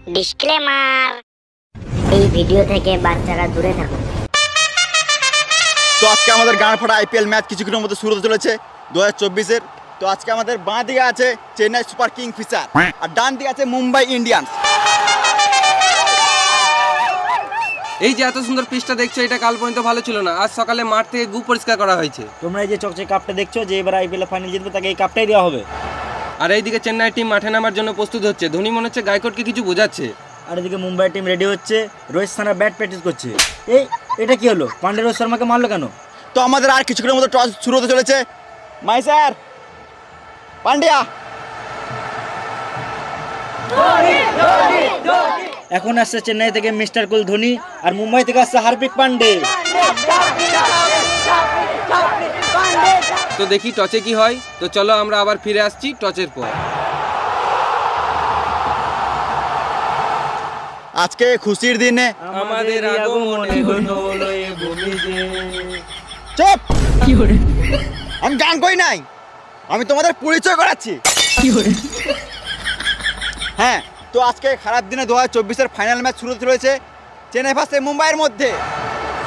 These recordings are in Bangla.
ডিসক্লেমার, এই ভিডিও থেকে বাচ্চারা দূরে থাকুন। তো আজকে আমাদের গাঁড়ফাটা আইপিএল ম্যাচ কিছুক্ষণের মধ্যে শুরু হতে চলেছে 2024-এর। তো আজকে আমাদের বাঁ দিকে আছে চেন্নাই সুপার কিং ফিশার আর ডান দিকে আছে মুম্বাই ইন্ডিয়ান্স। এই যে এত সুন্দর পিচটা দেখছো, এটা কাল পর্যন্ত ভালো ছিল না। আজ সকালে মাঠ থেকে গু পরিষ্কার করা হয়েছে। তোমরা এই যে চকচকে কাপটা দেখছো, যে এবার আইপিএল ফাইনাল জিতবে তাকে এই কাপটাই দেওয়া হবে। আর এইদিকে চেন্নাই টিম মাঠে নামার জন্য প্রস্তুত হচ্ছে। ধোনি মনে হচ্ছে গায়কোটকে কিছু বোঝাচ্ছে। আর এদিকে মুম্বাই টিম রেডি হচ্ছে, রোহিত শর্মা ব্যাট প্র্যাকটিস করছে। এটা কি হলো? পান্ডে রোহিত শর্মাকে মারলো কেন? তো আমাদের আর কিছুক্ষণের মধ্যে টস শুরু হতে চলেছে। মাই স্যার পান্ডিয়া। এখন আসছে চেন্নাই থেকে মিস্টার কুল ধোনি, আর মুম্বাই থেকে আসছে হার্দিক পান্ডে। তো দেখি টচে কি হয়। তো চলো আমরা আবার ফিরে আসছি টচের পর। আজকে খুশির দিনে আমাদের আগমনে হলো এ ভূমিতে। চুপ! আমি গান কই নাই, আমি তোমাদের পরিচয় করাচ্ছি। হ্যাঁ, তো আজকে খারাপ দিনে 2024-এর ফাইনাল ম্যাচ শুরু হতে চলেছে চেন্নাই ভার্সেস মুম্বাইয়ের মধ্যে।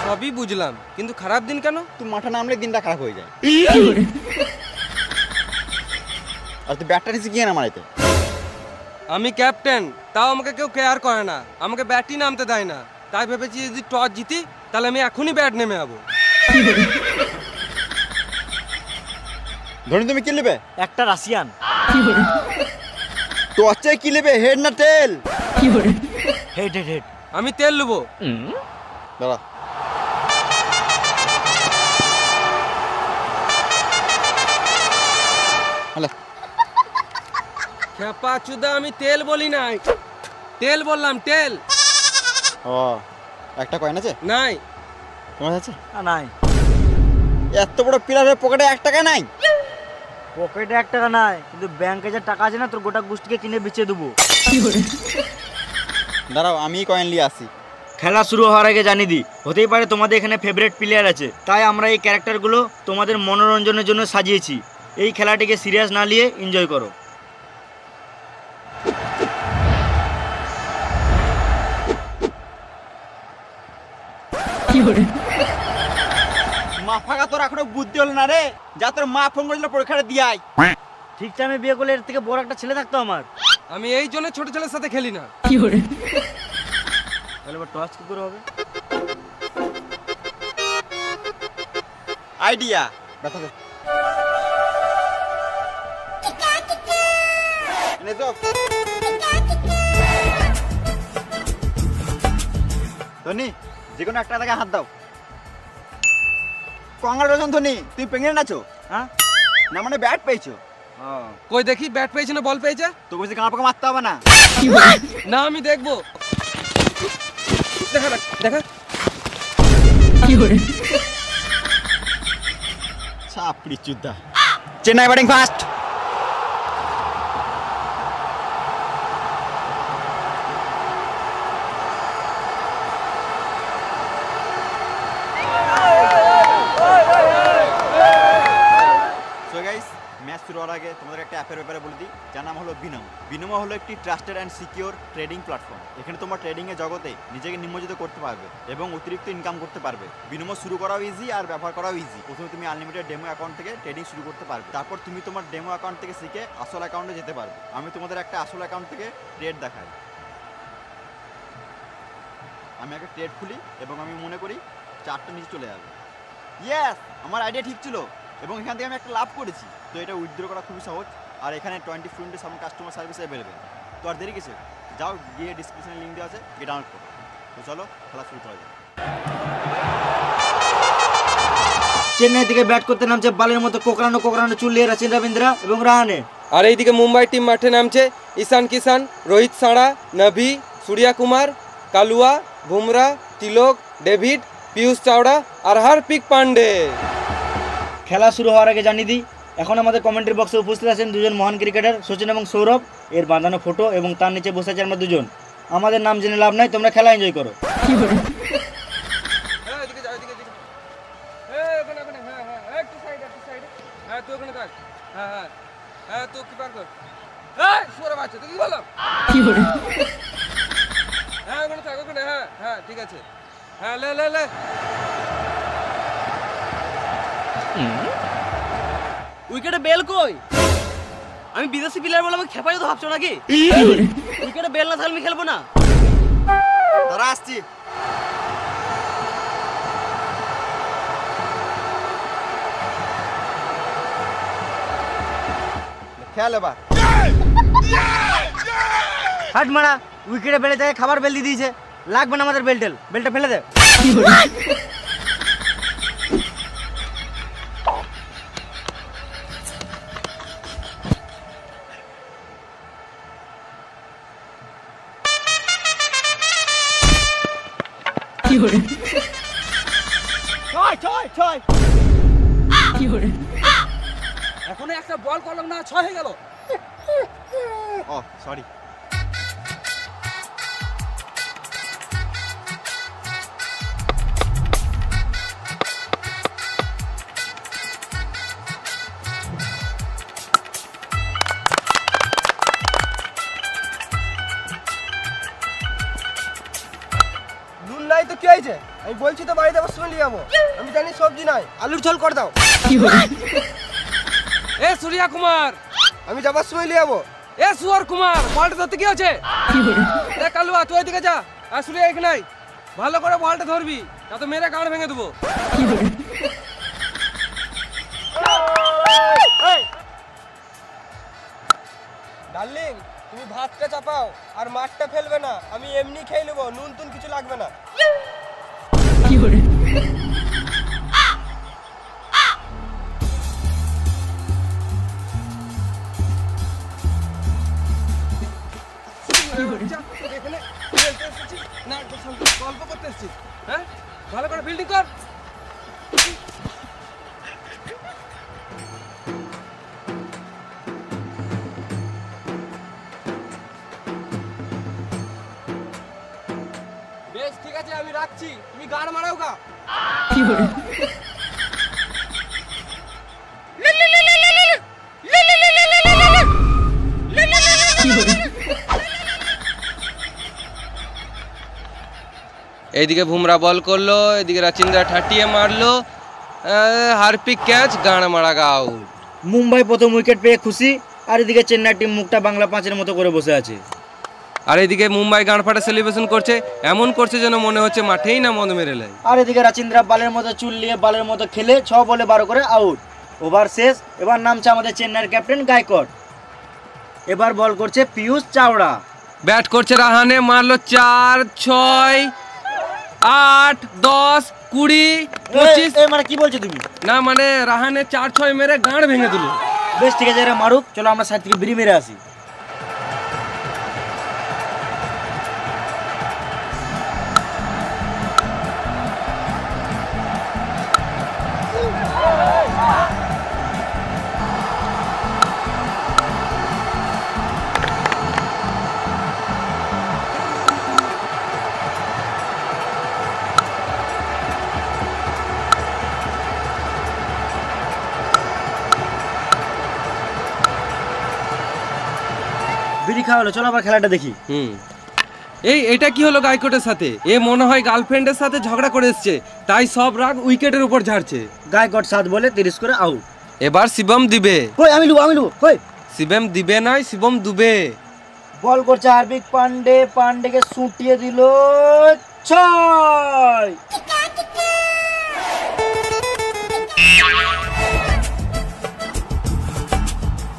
সবই বুঝলাম, কিন্তু খারাপ দিন কেন? তুই মাঠে নামলে দিনটা খারাপ হয়ে যায়। আর তুই ব্যাটটা নিচে গিয়ে না মারাইতে। আমি ক্যাপ্টেন, তাও আমাকে কেউ কেয়ার করে না, আমাকে ব্যাটই নামতে দেয় না। তাই ভেবেছি যদি টস জিতি তাহলে আমি এখনই ব্যাট নেমে যাবো। ধোনি তুমি কি নেবে? একটা রাশিয়ান। তো হচ্ছে কি নেবে, হেড না টেল? Head head head. আমি তেল নেবো। দাঁড়া, হ্যালো। খেপা চুদা, আমি তেল বলি নাই, তেল বললাম, তেল। ও, একটা কয়েন আছে? নাই। তোমার আছে? নাই। এত বড় প্লেয়ারের পকেটে 1 টাকা নাই? পকেটে 1 টাকা নাই, কিন্তু ব্যাংকে যে টাকা আছে না, তোর গোটা গোষ্ঠীকে কিনে বেচে দেবো। দাঁড়াও, আমি কয়েন নিয়ে আসি। খেলা শুরু হওয়ার আগে জানিয়ে দিই, হতেই পারে তোমাদের এখানে ফেভারিট প্লেয়ার আছে, তাই আমরা এই ক্যারেক্টারগুলো তোমাদের মনোরঞ্জনের জন্য সাজিয়েছি। এই খেলাটিকে সিরিয়াস না নিয়ে এনজয় করো। মা ফাঁকা, তোর এখনো বুদ্ধি হলো না রে? যা, তোর মা ফোন করেছিল পরীক্ষাটা দিয়ে আয়। ঠিক টাইমে বিয়ে করলে এর থেকে বড় একটা ছেলে থাকতো আমার। আমি এই জন্য ছোট ছেলের সাথে খেলি না। তাহলে এবার টস কি করে হবে? আইডিয়া ব্যথা দে। এনে তো ধোনি, যে কোনো একটা টাকা হাত দাও। কংগ্রাচুলেশন ধোনি, তুমি প্রেগনেন্ট আছো। হ্যাঁ, না মানে ব্যাট পেয়েছো। কই দেখি, ব্যাট পেয়েছে না বল পেয়েছে? তো বলছি গাঁ পাকা মারতে হবে না। না, আমি দেখবো। দেখা দেখা। ছাপড়ি চুদা। Chennai batting first. ম্যাচ শুরু হওয়ার আগে তোমাদের একটা অ্যাপের ব্যাপারে বলে দিই, যার নাম হলো বিনোমো। বিনোমো হলো একটি trusted and secure trading platform. এখানে তোমার ট্রেডিংয়ের জগতে নিজেকে নিমজ্জিত করতে পারবে এবং অতিরিক্ত ইনকাম করতে পারবে। বিনোমো শুরু করাও ইজি আর ব্যবহার করাও ইজি। প্রথমে তুমি আনলিমিটেড ডেমো অ্যাকাউন্ট থেকে ট্রেডিং শুরু করতে পারবে, তারপর তুমি তোমার ডেমো অ্যাকাউন্ট থেকে শিখে আসল অ্যাকাউন্টে যেতে পারবে। আমি তোমাদের একটা আসল অ্যাকাউন্ট থেকে ট্রেড দেখাই। আমি একটা ট্রেড খুলি এবং আমি মনে করি 4টা নিচে চলে যাবে। ইয়েস, আমার আইডিয়া ঠিক ছিল এবং এখান থেকে আমি একটা লাভ করেছি। তো এটা উইথড্র করা খুবই সহজ, আর এখানে 24/7 কাস্টমার সার্ভিস অ্যাভেলেবেল। তো আর দেরি কিছু, যাও গিয়ে ডিসক্রিপশনে লিঙ্ক দেওয়া আছে, গিয়ে ডাউনলোড করো। তো চলো খেলা শুরু করা যাক। চেন্নাই থেকে ব্যাট করতে নামছে বালের মতো কোকড়ানো চুল নিয়ে রাচিন রবীন্দ্রা এবং রাহানে। আর এইদিকে মুম্বাই টিম মাঠে নামছে ঈশান কিষান, রোহিত শর্মা, নভি, সূর্যা কুমার, কালুয়া, বুমরা, তিলক, ডেভিড, পীয়ূষ চাওড়া আর হার্দিক পান্ডে। খেলা শুরু হওয়ার আগে জানিয়ে দিই, এখন আমাদের কমেন্ট্রি বক্সে উপস্থিত আছেন দুজন মহান ক্রিকেটার, সচিন এবং সৌরভ। এর বাঁধানো ফটো এবং তার নিচে বসে আছে আমরা দুজন। আমাদের নাম জেনে লাভ নাই, তোমরা খেলা এনজয় করো। ঠিক আছে। হ্যাঁ লে লে লে। উইকেটে বেল কই? আমি বিদেশি প্লেয়ার বলে আমাকে খেপাই তো ভাবছো নাকি? উইকেটে বেল না থাকলে আমি খেলবো না। তারা আসছি। খেয়াল এবার। হাট মারা, উইকেটে বেলে যায় খাবার বেল দিয়ে দিয়েছে, লাগবে না আমাদের বেলটা ফেলে দে। এখনো একটা বল করলাম না, 6 হয়ে গেল। ও সরি। নুন নাই তো কি হয়েছে? আমি বলছি তো বাড়িতে আবার শুনে যাবো। আমি জানি সবজি নাই, আলুর ঝোল করে দাও। এ সূর্যা কুমার, আমি যাবার সময় নিয়ে যাবো। এ সুয়ার কুমার, বলটা ধরতে কি হচ্ছে? এ কালুয়া, তুই এদিকে যা। আর সূর্যা এখানে নাই, ভালো করে বলটা ধরবি, না তো মেরে গাঁড় ভেঙে দেবো। ডার্লিং, তুমি ভাতটা চাপাও আর মাঠটা ফেলবে না, আমি এমনি খেয়ে নেবো, নুন টুন কিছু লাগবে না। এখানে খেলতে এসেছি না, গল্প করতে এসেছি। হ্যাঁ, ভালো করে বিল্ডিং কর। বেশ ঠিক আছে, আমি রাখছি, তুমি গান মারাও গা। এইদিকে বুমরা বল করলো, এদিকে রাচিন্দ্রা ঠাটিয়ে মারলো, হারপিক ক্যাচ, গান মারা আউট। মুম্বাই প্রথম উইকেট পেয়ে খুশি, আর এদিকে চেন্নাই টিম মুখটা বাংলা 5-এর মতো করে বসে আছে। আর এদিকে মুম্বাই গান ফাটা সেলিব্রেশন করছে, এমন করছে যেন মনে হচ্ছে মাঠেই না মদ মেরে লাই। আর এদিকে রাচিন্দ্রা বালের মতো চুল নিয়ে বালের মতো খেলে 6 বলে 12 করে আউট। ওভার শেষ, এবার নামছে আমাদের চেন্নাইয়ের ক্যাপ্টেন গায়কোয়াড়। এবার বল করছে পিয়ুষ চাওড়া। ব্যাট করছে রাহানে, মারলো 4, 6, 8, 10, 20, 25। মানে কি বলছো তুমি? না মানে রাহানে 4, 6 মেরে গাঁড় ভেঙে দিল। বেশ ঠিক আছে, এরা মারুক, চলো আমরা সাইড থেকে বিড়ি মেরে আসি। বিড়ি খাওয়া হলো, চলো আবার খেলাটা দেখি। এটা কি হলো গায়কোটের সাথে? এ মনে হয় গার্লফ্রেন্ডের সাথে ঝগড়া করে এসছে, তাই সব রাগ উইকেটের উপর ঝাড়ছে। গায়কোয়াড় 7 বলে 30 করে আউট। এবার শিবম দিবে। কই আমি লুবো কই? শিবম দিবে নয়, শিবম দুবে। বল করছে হার্দিক পান্ডে, পান্ডেকে সুটিয়ে দিল 6।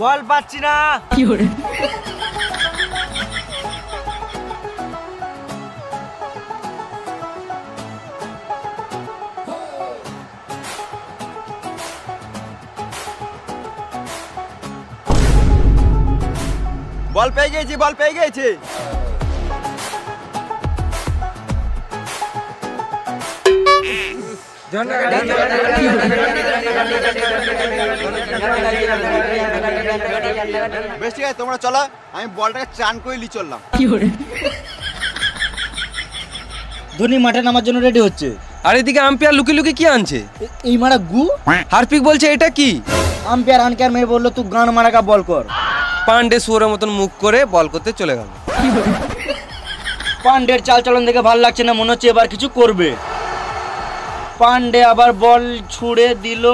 বল পাচ্ছি না। বল পেয়ে গেছি, বল পেয়ে গেছি। বেশ ঠিক আছে, তোমরা চলো, আমি বলটাকে চান করে লি চললাম। ধোনি মাঠে নামার জন্য রেডি হচ্ছে। আর এদিকে আম্পায়ার লুকি লুকি কি আনছে? এই মারা গু। হার্পিক বলছে এটা কি? আম্পায়ার আনকার মেয়ে বললো তুই গান মারাকা বল কর। পান্ডে শুয়োরের মতন মুখ করে বল করতে চলে গেল। পান্ডের চালচলন দেখে ভালো লাগছে না, মনে হচ্ছে এবার কিছু করবে। পান্ডে আবার বল ছুড়ে দিল,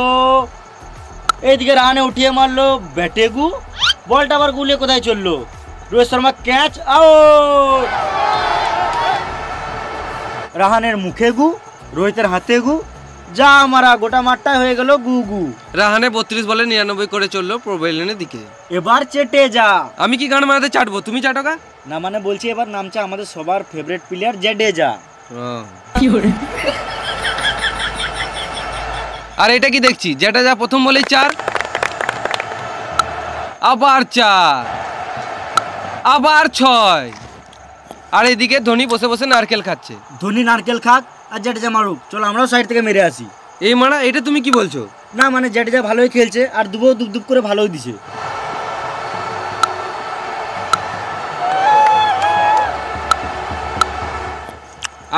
এইদিকে রানে উঠিয়ে মারলো ব্যাটেগু, বলটা আবার গুলিয়ে কোথায় চললো? Rohit Sharma catch, out. রাহানের মুখে গু, রোহিতের হাতে গু, যা মারা গোটা মাঠটাই হয়ে গেল গু গু। রাহানে 32 বলে 99 করে চললো প্রোভেলিয়নের দিকে। এবার চেটে যা। আমি কি গান মারাতে চাটবো, তুমি চাটোকা না, মানে বলছি এবার নামছে আমাদের সবার ফেভারিট প্লেয়ার জাডেজা। আর এটা কি দেখছি, যেটা যা প্রথম বলেই 4, আবার 4, আবার 6। আর এদিকে ধোনি বসে বসে নারকেল খাচ্ছে। ধোনি নারকেল খাক আর জাডেজা মারুক, চলো আমরাও সাইড থেকে মেরে আসি। এই মারা, এটা তুমি কি বলছো? না মানে জাডেজা ভালোই খেলছে আর দুবো দুপ দুপ করে ভালোই দিছে।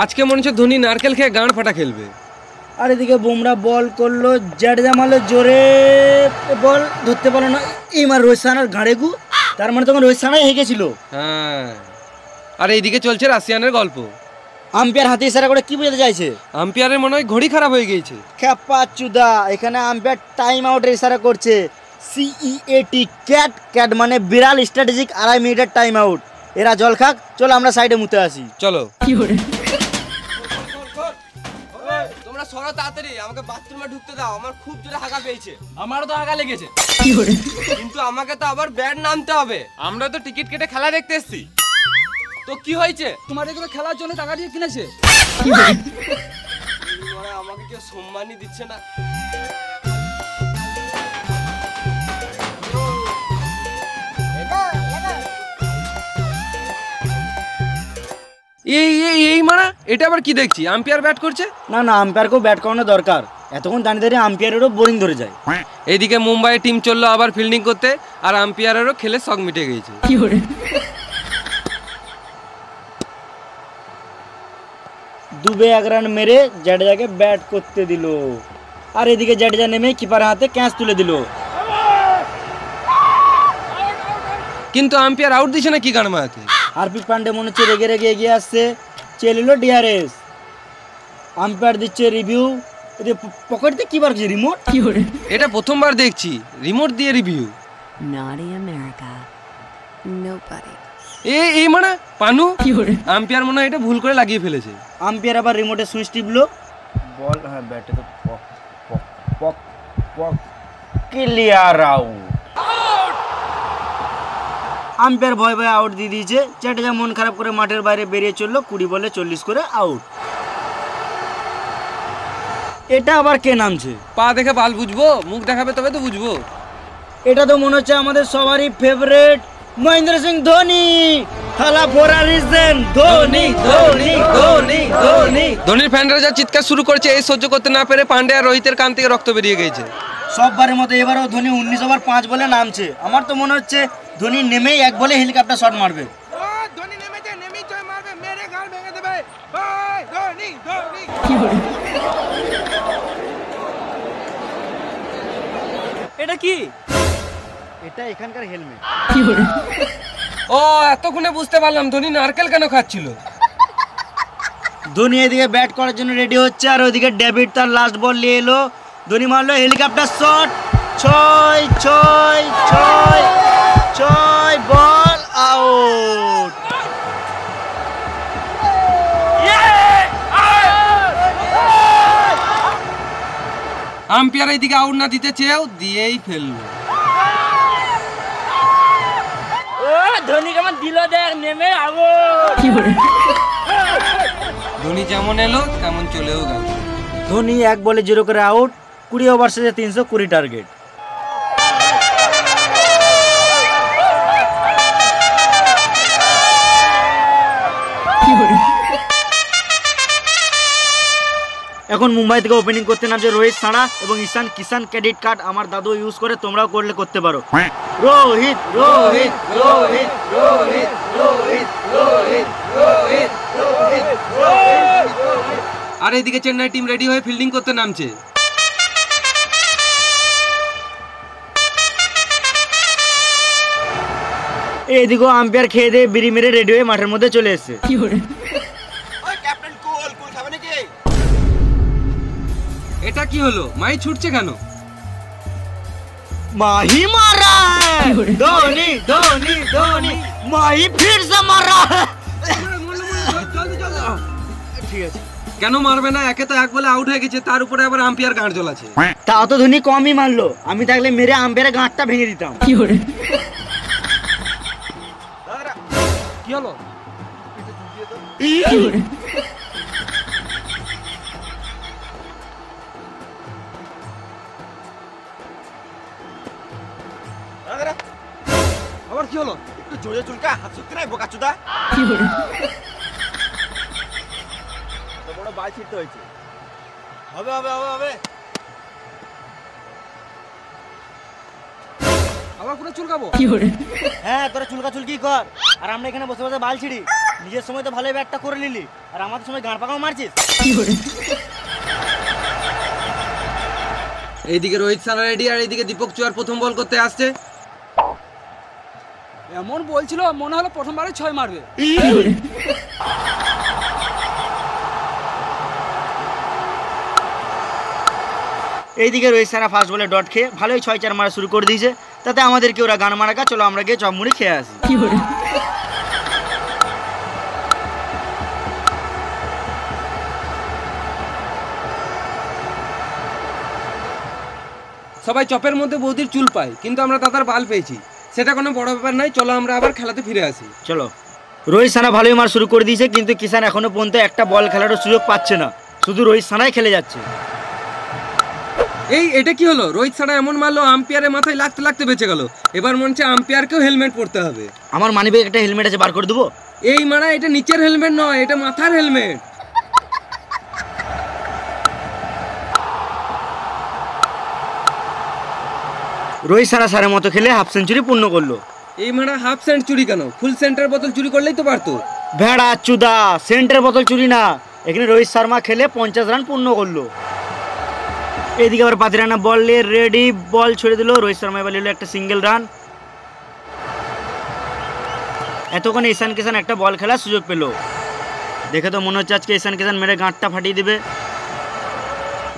আজকে মনে হচ্ছে ধোনি নারকেল খেয়ে গান ফাটা খেলবে। আর এদিকে বুমরা বল করলো, জাডেজা মারলো জোরে, বল ধরতে পারলো না, এই মার রোহিত শর্মার গাড়ে গু, তার মানে তখন রোহিত শর্মাই হেগেছিল। হ্যাঁ, আর এইদিকে চলছে রাশিয়ানের গল্প। আম্পায়ার হাতে ইশারা করে কি বোঝাতে চাইছে? আম্পায়ারের মনে হয় ঘড়ি খারাপ হয়ে গিয়েছে। খেপা চুদা, এখানে আম্পায়ার টাইম আউটের ইশারা করছে। CEAT, ক্যাট, ক্যাট মানে বিড়াল, স্ট্র্যাটেজিক 2.5 মিনিটের টাইম আউট। এরা জল খাক, চলো আমরা সাইডে মুতে আসি। চলো। তোমরা সরো তাড়াতাড়ি, আমাকে বাথরুমে ঢুকতে দাও, আমার খুব জোরে হাগা পেয়েছে। আমারও তো হাগা লেগেছে। কিন্তু আমাকে তো আবার ব্যাট নামতে হবে, আমরা তো টিকিট কেটে খেলা দেখতে এসেছি। তো কি হয়েছে? তোমার এগুলো খেলার জন্য টাকা দিয়ে কিনেছে। আমাকে কেউ সম্মানই দিচ্ছে না। এই মারা, এটা আবার কি দেখছি, আম্পায়ার ব্যাট করছে? না না, আম্পায়ারকেও ব্যাট করানো দরকার, এতক্ষণ দাঁড়িয়ে দাঁড়িয়ে আম্পায়ারেরও বোরিং ধরে যায়। এইদিকে মুম্বাই টিম চললো আবার ফিল্ডিং করতে, আর আম্পায়ারেরও খেলে শখ মিটে গেছে। দুবে 1 রান মেরে জাডেজাকে ব্যাট করতে দিল, আর এদিকে জাডেজা নেমে কিপারের হাতে ক্যাচ তুলে দিল। কিন্তু আম্পায়ার আউট দিছে না কি গান মারাতে? হার্দিক পান্ডে মনে হচ্ছে রেগে রেগে এগিয়ে আসছে, চেয়ে নিল DRS। আম্পায়ার দিচ্ছে রিভিউ, পকেটে কি বার করছে, রিমোট? এটা প্রথমবার দেখছি রিমোট দিয়ে রিভিউ। Naughty America. Nobody. এই মানে পানু, আম্পায়ার মনে হয় এটা ভুল করে লাগিয়ে ফেলেছে। আম্পায়ার আবার রিমোটে সুইচ টিপলো, বল হ্যাঁ ব্যাটে তো পক পক পক পক, ক্লিয়ার আউট। আম্পায়ার ভয় ভয় আউট দিয়ে দিয়েছে। জাডেজা মন খারাপ করে মাঠের বাইরে বেরিয়ে চললো, 20 বলে 40 করে আউট। এটা আবার কে নামছে? পা দেখে বাল বুঝবো, মুখ দেখাবে তবে তো বুঝবো। এটা তো মনে হচ্ছে আমাদের সবারই ফেভারিট মহেন্দ্র সিং ধোনি। থালা ফোরা রিজন, ধোনি ধোনি ধোনি ধোনি। ধোনির ফ্যানরা যা চিৎকার শুরু করেছে, এই সহ্য করতে না পেরে পান্ডে আর রোহিতের কান থেকে রক্ত বেরিয়ে গেছে। সববারের মতো এবারও ধোনি 19 ওভার 5 বলে নামছে। আমার তো মনে হচ্ছে ধোনি নেমেই 1 বলে হেলিকপ্টার শট মারবে। ধোনি নেমেছে, নেমেই জয় মারবে, মেরে গাল ভেঙে দেবে। ভাই ধোনি ধোনি। এটা কি? এটা এখানকার হেলমেট। ও, এতক্ষণে বুঝতে পারলাম ধোনি নারকেল কেন খাচ্ছিল। ধোনি এদিকে ব্যাট করার জন্য রেডি হচ্ছে, আর ওইদিকে ডেভিড তার লাস্ট বল নিয়ে এলো। ধোনি মারলো helicopter shot, 6 6 6 6, ball out. Umpire এইদিকে আউট না দিতে চেয়েও দিয়েই ফেললো। ধোনি কেমন দিল দেখ, নেমে আউট। ধোনি যেমন এলো তেমন চলেও গেল। ধোনি 1 বলে 0 করে আউট, 20 ওভার শেষে 320 টার্গেট। এখন মুম্বাই থেকে ওপেনিং করতে নামছে রোহিত শর্মা এবং ঈশান কিষান। ক্রেডিট কার্ড আমার দাদু ইউজ করে, তোমরাও করলে করতে পারো। রোহিত রোহিত রোহিত রোহিত রোহিত রোহিত রোহিত রোহিত। আর এইদিকে চেন্নাই টিম রেডি হয়ে ফিল্ডিং করতে নামছে। এইদিকেও আম্পায়ার খেয়ে দিয়ে বিড়ি মেরে রেডি হয়ে মাঠের মধ্যে চলে এসেছে। ওই ক্যাপ্টেন কুল কুল খাবে নাকি? এটা কি হলো? মাই ছুটছে কেন? माही मारा है धोनी धोनी धोनी माही फिर से मारा है। ঠিক আছে, কেন মারবে না? একে তো এক বলে আউট হয়ে গেছে, তার উপরে আবার আম্পায়ার গাঁট জ্বলাছে। তা তো ধোনি কমই মারলো, আমি থাকলে মেরে আম্পায়ারের গাঁটটা ভেঙে দিতাম। কি হলো? আবার কি হলো? একটু জোরে চুলকা, হাত শক্তি নাই বোকাচুদা। তো বড় বাল ছিটতে হয়েছে। হবে হবে হবে হবে। আবার পুরো চুলকাবো? হ্যাঁ, তোরা চুলকা চুলকি কর, আর আমরা এখানে বসে বসে বাল ছিড়ি। নিজের সময় তো ভালোই ব্যাটটা করে নিলি, আর আমাদের সময় গাঁট পাকাও মারছিস। এইদিকে রোহিত সানা রেডি, আর এইদিকে দীপক চুয়ার প্রথম বল করতে আসছে। এমন বলছিল মনে হলো প্রথমবারে 6 মারবে। এইদিকে রোহিত সানা ফার্স্ট বলে ডট খেয়ে ভালোই 6-4 মারা শুরু করে দিয়েছে। তাতে আমাদেরকে ওরা গান মারা চলো আমরা গিয়ে চপ মুড়ি খেয়ে আসি। সবাই চপের মধ্যে বৌদির চুল পায়, কিন্তু আমরা দাদার বাল পেয়েছি, সেটা কোনো বড় ব্যাপার নয়। চলো আমরা আবার খেলাতে ফিরে আসি। চলো। রোহিত সানা ভালোই মার শুরু করে দিয়েছে, কিন্তু কিষান এখনো পর্যন্ত একটা বল খেলারও সুযোগ পাচ্ছে না, শুধু রোহিত সানাই খেলে যাচ্ছে। এটা কি হলো? রোহিত সানা এমন মারলো, আম্পায়ারের মাথায় লাগতে লাগতে বেঁচে গেল। এবার মনে হচ্ছে আম্পায়ারকেও হেলমেট পরতে হবে। আমার মানিব্যাগে একটা হেলমেট আছে, বার করে দেবো। এটা নিচের হেলমেট নয়, এটা মাথার হেলমেট। রোহিত সানা সারের মতো খেলে হাফ সেঞ্চুরি পূর্ণ করলো। হাফ সেঞ্চুরি কেন? ফুল সেন্টার বোতল চুরি করলেই তো পারতো। ভেড়া চুদা, সেন্টার বোতল চুরি না, এখানে রোহিত শর্মা খেলে 50 রান পূর্ণ করলো। এদিকে আবার পাতিরানা বল নিয়ে রেডি, বল ছড়ে দিল। রোহিত শর্মা এবার নিল একটা সিঙ্গেল রান। এতক্ষণে ঈশান কিষান একটা বল খেলার সুযোগ পেল। দেখে তো মনে হচ্ছে আজকে ঈশান কিষান মেরে গাঁটটা ফাটিয়ে দিবে।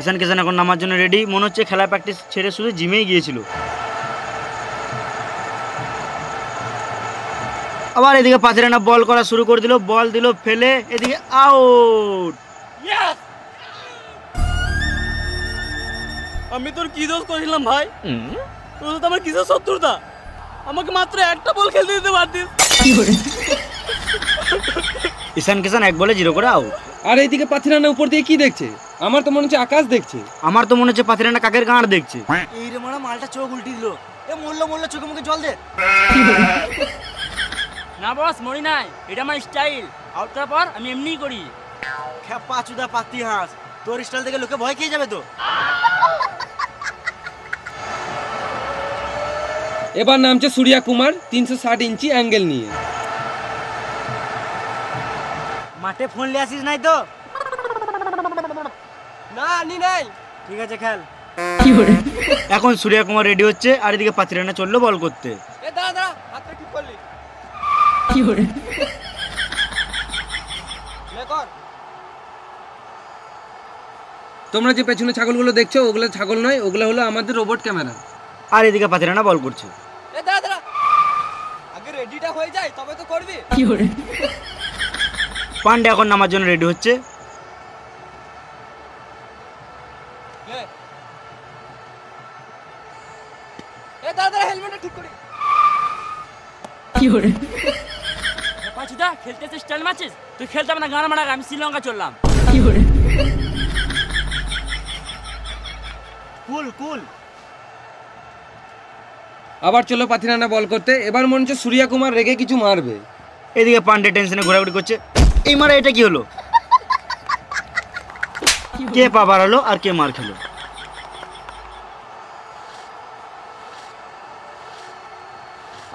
ঈশান কিষান এখন নামার জন্য রেডি, মনে হচ্ছে খেলা প্র্যাকটিস ছেড়ে শুধু জিমেই গিয়েছিল। আবার এদিকে পাতিরানা বল করা শুরু করে দিল, বল দিল ফেলে, এদিকে আউট। আমি তোর কি দোষ করেছিলাম ভাই? তোর তো আমার কিসের শত্রুতা? আমাকে মাত্র একটা বল খেলতে দিতে পারতিস। ঈশান কিষান 1 বলে 0 করে আউট। আর এইদিকে পাতিরানা উপর দিয়ে কি দেখছে? আমার তো মনে হচ্ছে আকাশ দেখছে। আমার তো মনে হচ্ছে পাতিরানা কাকের গাঁট দেখছে। এই রে মারা, মালটা চোখ উল্টি দিল। এ মরলো চোখে মুখে জল দে। না বস, মরি নাই, এটা আমার স্টাইল। আউট করার পর আমি এমনিই করি। খেপা চুদা পাতি হাঁস, তোর স্টাইল দেখে লোকে ভয় খেয়ে যাবে তো। এবার নামছে সূর্যা কুমার 360 ইঞ্চি অ্যাঙ্গেল নিয়ে। মাঠে ফোন নিয়ে আসিস নাই তো? না নি নাই। ঠিক আছে, খেল। এখন সূর্যা কুমার রেডি হচ্ছে, আর এদিকে পাতিরানা চললো বল করতে। এ দাঁড়া দাঁড়া, হাতটা ঠিক করলি। লে কর। তোমরা যে পেছনে ছাগলগুলো দেখছো, ওগুলো ছাগল নয়, ওগুলো হলো আমাদের রোবট ক্যামেরা। আর এদিকে পাতিরানা বল করছে। এ দাঁড়া দাঁড়া, আগে রেডিটা হয়ে যায় তবে তো করবি। পান্ডে এখন নামার জন্য রেডি হচ্ছে। এ দাঁড়া দাঁড়া, হেলমেটটা ঠিক করি। পাঁচুদা, খেলতে স্টাইল মারছিস? তুই খেলতে না, গান মারা, আমি শ্রীলঙ্কা চললাম। কুল কুল। আবার চলো পাতিরানা বল করতে। এবার মনে হচ্ছে সূর্যা কুমার রেগে কিছু মারবে। এদিকে পান্ডে টেনশনে ঘোরাঘুরি করছে। এই মারা, এটা কি হলো? কে পা বাড়ালো আর কে মার খেলো?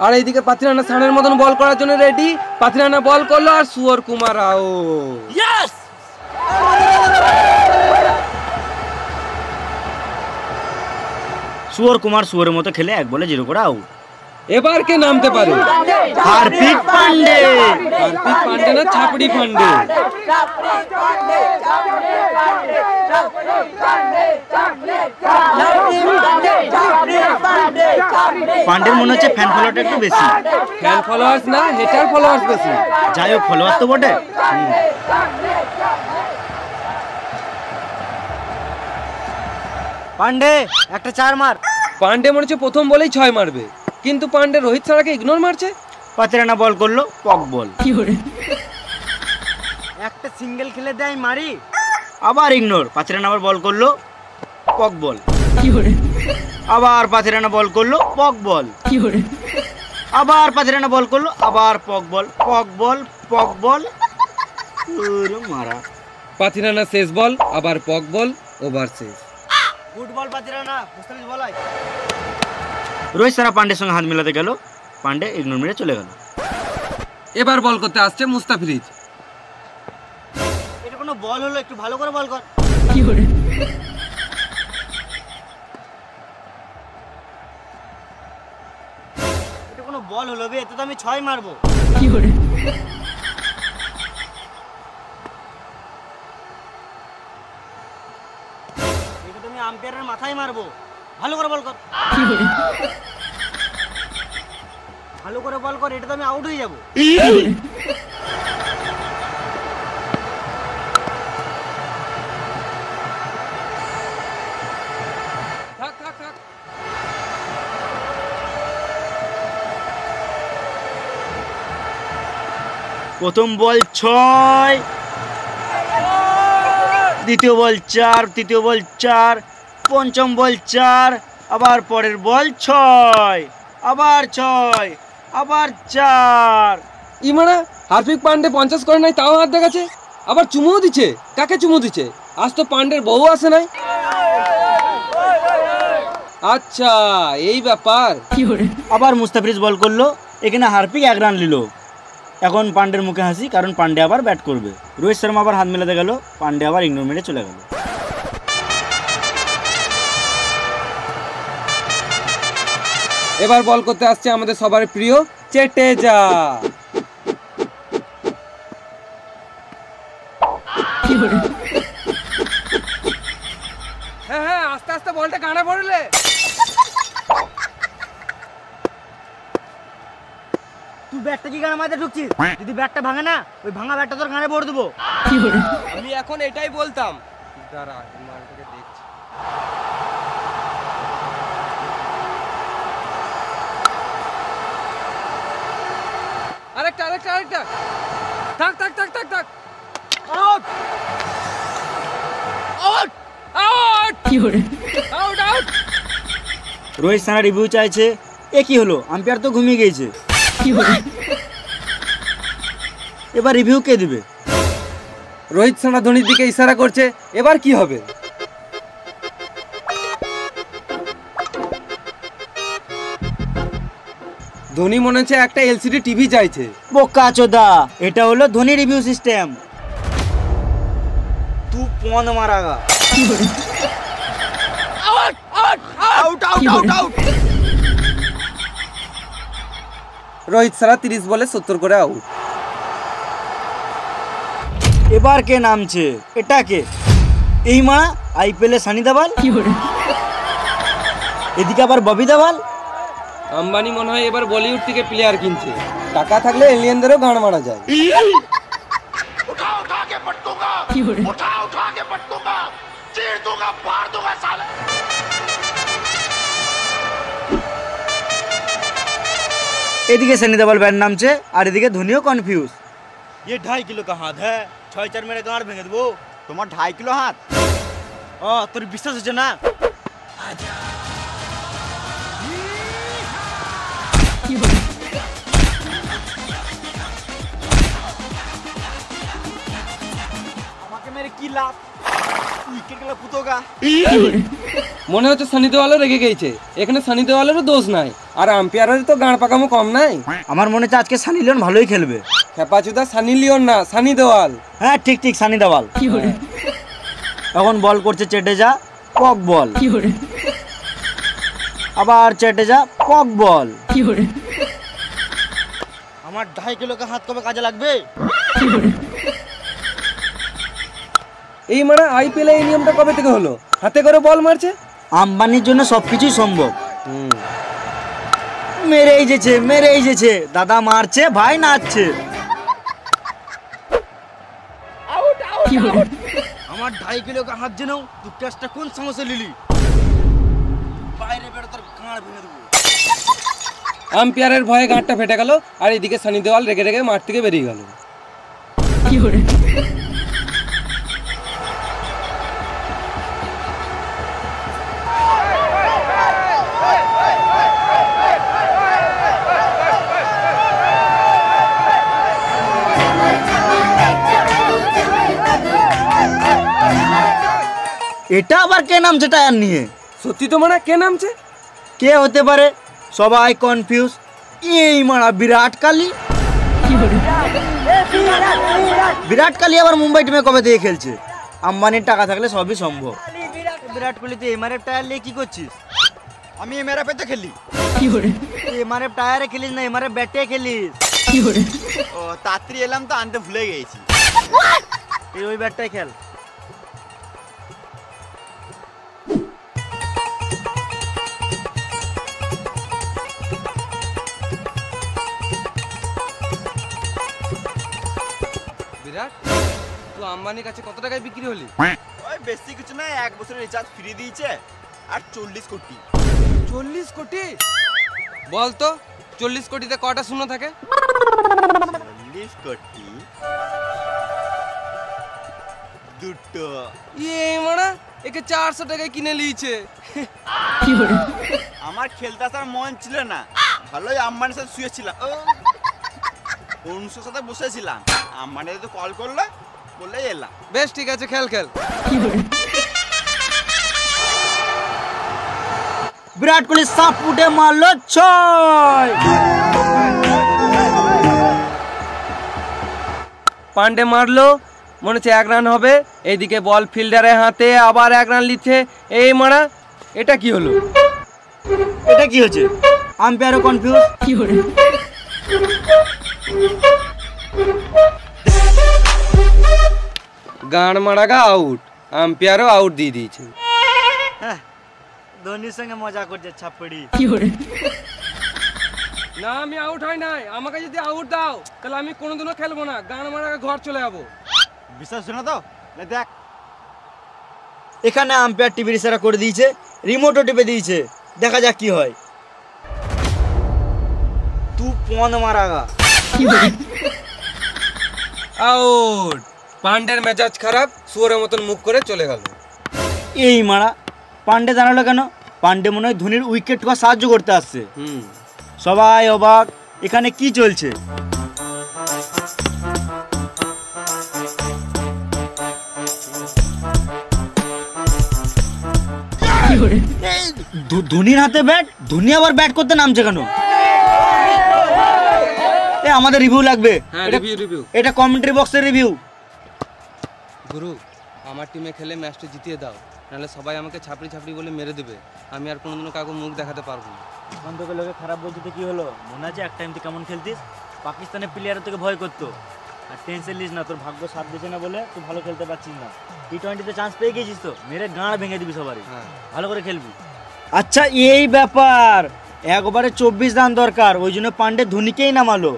আর এইদিকে পাতিরানা সানের মতন বল করার জন্য রেডি। পাতিরানা বল করলো, আর সুয়র কুমার আউট। ইয়েস! সুয়র কুমার সুয়রের মতো খেলে 1 বলে 0 করে আউট। এবার কে নামতে পারে? হার্পিক পান্ডে। হার্পিক পান্ডে না ছাপড়ি পান্ডে? পান্ডের মনে হচ্ছে ফ্যান ফলোয়ারটা একটু বেশি। ফ্যান ফলোয়ার্স না, হেটার ফলোয়ার্স বেশি। যাই হোক, ফলোয়ার তো বটে। পান্ডে একটা 4 মার। পান্ডে মনে হচ্ছে প্রথম বলেই 6 মারবে, কিন্তু পান্ডে রোহিত ছাড়াকে ইগনোর মারছে। 5 রানা বল করলো, পক বল। একটা সিঙ্গেল খেলে দেয় মারি, আবার ইগনোর। 5 রানা আবার বল করলো, পক বল। আবার 5 রানা বল করলো, পক বল। আবার 5 রানা বল করলো, আবার পক বল, পক বল, পক বল। ওরে মারা। 5 রানা শেষ বল, আবার পক বল, ওভার শেষ। ফুটবল 5 রানা, মুস্তাফিজ বলাই। রোহিত সারা পান্ডের সঙ্গে হাত মেলাতে গেল, পান্ডে ইগনোর মেরে চলে গেল। এবার বল করতে আসছে মুস্তাফিজ। এটা কোনো বল হলো? একটু ভালো করে বল কর। এটা কোনো বল হলো বে? এতে তো আমি 6 মারবো। এটা তো আমি আম্পায়ারের মাথায় মারবো। ভালো করে বল কর। ভালো করে বল কর, এটা তো আমি আউট হয়ে যাবো। থাক থাক থাক। প্রথম বল 6, দ্বিতীয় বল 4, তৃতীয় বল 4, পঞ্চম বল 4, আবার পরের বল 6, আবার 6, আবার 4। ইমানা হার্পিক পান্ডে 50 করে নাই, তাও হাত দেখাচ্ছে, আবার চুমুও দিচ্ছে। কাকে চুমু দিচ্ছে? আজ তো পান্ডের বউ আসে নাই। আচ্ছা এই ব্যাপার। আবার মুস্তাফিজ বল করলো, এখানে হার্পিক 1 রান নিল। এখন পান্ডের মুখে হাসি, কারণ পান্ডে আবার ব্যাট করবে। রোহিত শর্মা আবার হাত মেলাতে গেল, পান্ডে আবার ইগনোর মেরে চলে গেল। এবার বল করতে আসছে আমাদের সবার প্রিয় চেটেজা। হ্যাঁ হ্যাঁ, আস্তে আস্তে বলটা কানে পড়লে। তুই ব্যাটটা কি গানে মাঝে ঢুকছিস? যদি ব্যাটটা ভাঙে না, ওই ভাঙা ব্যাটটা তোর গানে পড়ে দেবো। আমি এখন এটাই বলতাম। দাঁড়া, মালটাকে দেখছি। আরেকটা আরেকটা আরেকটা। থাক থাক থাক থাক থাক। Out out out out out. Rohit সানা রিভিউ চাইছে। এ কি হলো? আম্পায়ার তো ঘুমিয়ে গিয়েছে। এবার রিভিউ কে দিবে? রোহিত শর্মা ধোনির দিকে ইশারা করছে, এবার কি হবে? ধোনি মনে হচ্ছে একটা এলসিডি টিভি চাইছে। বোকা চোদা, এটা হলো ধোনি রিভিউ সিস্টেম। তুই পন মারাগা। Out out out out out. Rohit Sharma 30 বলে 70 করে আউট। এবার কে নামছে? এটা কে? এই মারা আইপিএল এ সানি দেওয়াল, এদিকে আবার ববি দেওয়াল। আম্বানি মনে হয় এবার বলিউড থেকে প্লেয়ার কিনছে। টাকা থাকলে এলিয়েনদেরও গান মারা যায়। এদিকে সানি দেওয়াল ব্যাট নামছে, আর এদিকে ধোনিও কনফিউজ। ये 2.5 किलो का हाथ है, 6-4 मेरे गांड भेंगे देबो। তোমার 2.5 কিলো হাত? তোর বিশ্বাস হচ্ছে না? আমাকে মেরে কি লাভ? উইকেট গেল কুতোগা। মনে হচ্ছে সানি দেওয়ালও রেগে গেছে। এখানে সানি দেওয়ালেরও দোষ নাই, আর আম্পায়ারের তো গাঁড় পাকামো কম নাই। আমার মনে হচ্ছে আজকে সানি লিওন ভালোই খেলবে। খেপাচুদা সানি লিওন না, সানি দেওয়াল। হ্যাঁ ঠিক ঠিক, সানি দেওয়াল। এখন বল করছে চেটেজা, পক বল। আবার চ্যাটেজা কক বল। আমার 2.5 কিলো হাত কবে কাজে লাগবে? এই মারা আইপিএল এই নিয়মটা কবে থেকে হলো? হাতে করে বল মারছে। আম্বানির জন্য সবকিছুই সম্ভব। মেরেই যেছে দাদা মারছে ভাই নাচছে। আমার 2.5 কিলো হাত জেনেও তুই ক্যাচটা কোন সমস্যা লিলি? বাইরে বেরো তোর গাঁড় ভেঙে দেবো। আম্পায়ারের ভয়ে গাঁটটা ফেটে গেল, আর এদিকে সানি দেওয়াল রেগে রেগে মাঠ থেকে বেরিয়ে গেল। এটা আবার কে নামছে টায়ার নিয়ে? সত্যি তো মারা কে নামছে? কে হতে পারে? সবাই কনফিউজ। এই মারা বিরাট কোহলি। বিরাট কোহলি আবার মুম্বাই টিমে কবে থেকে খেলছে? আম্বানির টাকা থাকলে সবই সম্ভব। বিরাট কোহলি তুই এমআরএফ টায়ার নিয়ে কি করছিস? আমি এমআরএফে তো খেলি। এমআরএফ টায়ারে খেলিস না, এমআরএফ ব্যাটে খেলিস? ও তাড়াতাড়ি এলাম তো আনতে ভুলে গেছি। তুই ওই ব্যাটটাই খেল। বিরাট, তুই আম্বানির কাছে কত টাকায় বিক্রি হলি? ওই বেশি কিছু না, 1 বছরের রিচার্জ ফ্রি দিয়েছে আর 40 কোটি। 40 কোটি? বল তো 40 কোটিতে কটা শূন্য থাকে? 40 কোটি দুটো। এই মারা একে 400 টাকায় কিনে লিয়েছে। আমার খেলতে আসার মন ছিল না, ভালোই আম্বানির সাথে শুয়েছিলাম, অনুষ্কার সাথে বসেছিলাম। আম্বানি তো কল করলো, বলে এলাম। বেশ ঠিক আছে, খেল খেল। বিরাট কোহলি সাপ উঠে মারলো 6। পান্ডে মারলো, মনে হচ্ছে 1 রান হবে। এইদিকে বল ফিল্ডারের হাতে, আবার 1 রান লিচ্ছে। এই মারা এটা কি হলো? এটা কি হচ্ছে? আম্পায়ারও কনফিউজ। গান মারাগা আউট, আম্পায়ারও আউট দিয়ে দিয়েছে। ধোনির সঙ্গে মজা করছে ছাপড়ি। না আমি আউট হয় নাই, আমাকে যদি আউট দাও তাহলে আমি কোনোদিনও খেলবো না, গান মারাগা ঘর চলে যাবো। বিশ্বাস শোনা তো দেখ, এখানে আম্পায়ার টিভির ইশারা করে দিয়েছে, রিমোটও টিপে দিয়েছে। দেখা যাক কি হয়। তু পন মারাগা। আউট। পান্ডের মেজাজ খারাপ, শুয়োরের মতন মুখ করে চলে গেল। এই মারা পান্ডে দাঁড়ালো কেন? পান্ডে মনে হয় ধোনির উইকেট ঠোকা সাহায্য করতে আসছে। সবাই অবাক, এখানে কি চলছে? ধোনির হাতে ব্যাট, ধোনি আবার ব্যাট করতে নামছে কেন? আমাদের রিভিউ লাগবে। এটা কমেন্ট্রি বক্সের রিভিউ। গুরু, আমার টিমে খেলে ম্যাচটা জিতিয়ে দাও, নাহলে সবাই আমাকে ছাপড়ি ছাপড়ি বলে মেরে দেবে। আমি আর কোনোদিনও কাউকে মুখ দেখাতে পারবো না। এখন তোকে লোকে খারাপ বলতে কি হলো? মনে আছে এক টাইম তুই কেমন খেলতিস? পাকিস্তানের প্লেয়ার তোকে ভয় করতো। আর টেনশন নিস না, তোর ভাগ্য সাথ দিচ্ছে না বলে তুই ভালো খেলতে পারছিস না। টি20তে চান্স পেয়ে গেছিস তো, মেরে গাঁড় ভেঙে দিবি সবারই। ভালো করে খেলবি। আচ্ছা এই ব্যাপার, একবারে 24 রান দরকার, ওই জন্য পান্ডে ধোনিকেই নামালো।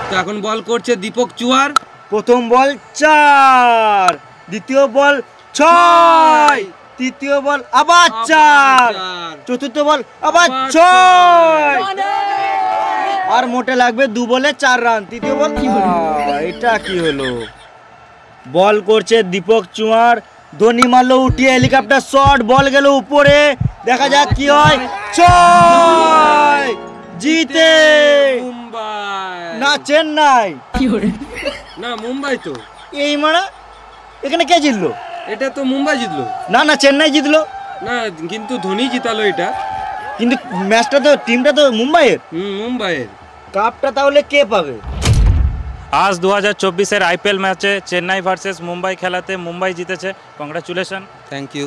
তো এখন বল করছে দীপক চুয়ার। প্রথম বল 4, দ্বিতীয় বল 6, তৃতীয় বল আবার 4, চতুর্থ বল আবার 6, আর মোটে লাগবে 2 বলে 4 রান। তৃতীয় বল। এটা কি হলো? বল করছে দীপক চুয়ার, ধোনি মারলো উঠিয়ে হেলিকপ্টার শট, বল গেল উপরে। দেখা যাক কি হয়। 6 জিতে মুম্বাই না চেন্নাই? না মুম্বাই তো। এই মারা এখানে কে জিতলো? এটা তো মুম্বাই জিতলো। না না চেন্নাই জিতলো না, কিন্তু ধোনি জিতালো এটা। কিন্তু ম্যাচটা তো, টিমটা তো মুম্বাইয়ের। মুম্বাইয়ের। কাপটা তাহলে কে পাবে? আজ 2024-এর আইপিএল ম্যাচে চেন্নাই ভার্সেস মুম্বাই খেলাতে মুম্বাই জিতেছে। কংগ্রাচুলেশন। Thank you.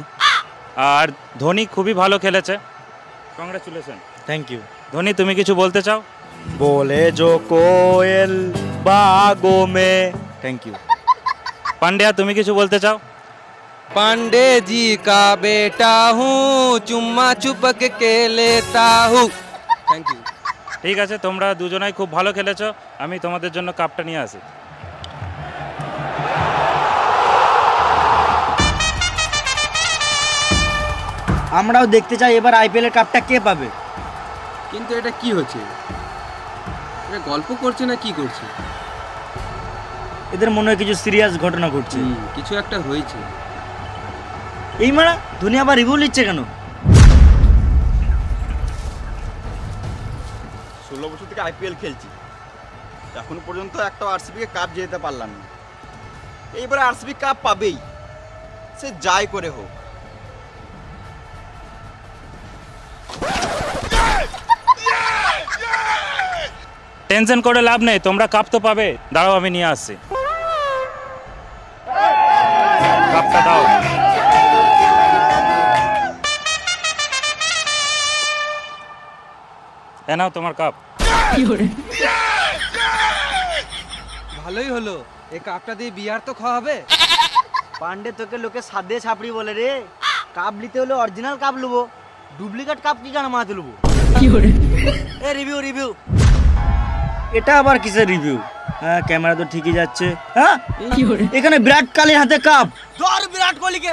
আর ধোনি খুবই ভালো খেলেছে, কংগ্রাচুলেশন। Thank you. ধোনি, তুমি কিছু বলতে চাও? बोले जो कोयल बागों में। Thank you. পান্ডিয়া, তুমি কিছু বলতে চাও? पांडे जी का बेटा हूँ, चुम्मा चुपक के लेता हूँ। Thank you. ঠিক আছে, তোমরা দুজনাই খুব ভালো খেলেছো, আমি তোমাদের জন্য কাপটা নিয়ে আসি। আমরাও দেখতে চাই এবার আইপিএল এর কাপটা কে পাবে। কিন্তু এটা কি হচ্ছে? এটা গল্প করছে না কি করছে? এদের মনে হয় কিছু সিরিয়াস ঘটনা ঘটছে। কিছু একটা হয়েছে। এই মারা ধোনি আবার রিভিউ নিচ্ছে কেন? 16 বছর থেকে আইপিএল খেলছি, এখন পর্যন্ত একটা আরসিবিকে কাপ যেতে পারলাম না। এইবারে আরসিবি কাপ পাবেই, সে যাই করে হোক। টেনশন করে লাভ নেই, তোমরা কাপ তো পাবে। দাঁড়াও, আমি নিয়ে আসছি। কাপটা দাও। এ নাও তোমার কাপ। ভালোই হলো, এই কাপটা দিয়ে বিয়ার তো খাওয়া হবে। পান্ডে তোকে লোকে সাদে ছাপড়ি বলে রে। কাপ নিতে হলে অরিজিনাল কাপ লুবো, ডুপ্লিকেট কাপ কি কেন মাথাতে লুবো? এ রিভিউ রিভিউ, এটা আবার কিসের রিভিউ? হ্যাঁ, ক্যামেরা তো ঠিকই যাচ্ছে। হ্যাঁ, এখানে বিরাট কোহলির হাতে কাপ। ধর বিরাট কোহলিকে।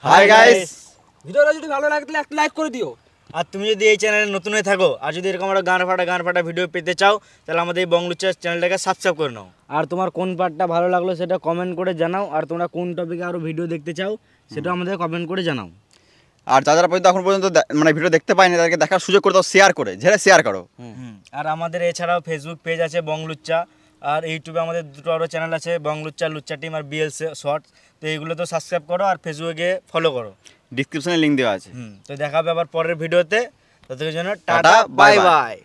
হাই গাইস, ভিডিওটা যদি ভালো লাগে তাহলে একটা লাইক করে দিও। আর তুমি যদি এই চ্যানেলে নতুন হয়ে থাকো আর যদি এরকম একটা গান ফাটা ভিডিও পেতে চাও, তাহলে আমাদের এই বংলুচ্চা চ্যানেলটাকে সাবস্ক্রাইব করে নাও। আর তোমার কোন পার্টটা ভালো লাগলো সেটা কমেন্ট করে জানাও। আর তোমরা কোন টপিকে আরো ভিডিও দেখতে চাও সেটা আমাদের কমেন্ট করে জানাও। আর যারা পর্যন্ত এখন পর্যন্ত মানে ভিডিও দেখতে পায়নি তাদেরকে দেখার সুযোগ করে দাও, শেয়ার করে, ঝেড়ে শেয়ার করো। আর আমাদের এছাড়াও ফেসবুক পেজ আছে বংলুচ্চা, আর ইউটিউবে আমাদের দুটো আরও চ্যানেল আছে, বংলুচ্চা, লুচ্চা টিম আর বিএল শর্টস। তো এইগুলো তো সাবস্ক্রাইব করো আর ফেসবুকে গিয়ে ফলো করো, ডিসক্রিপশনে লিঙ্ক দেওয়া আছে। তো দেখা হবে আবার পরের ভিডিওতে। ততক্ষণের জন্য tata, tata, bye bye bye. By.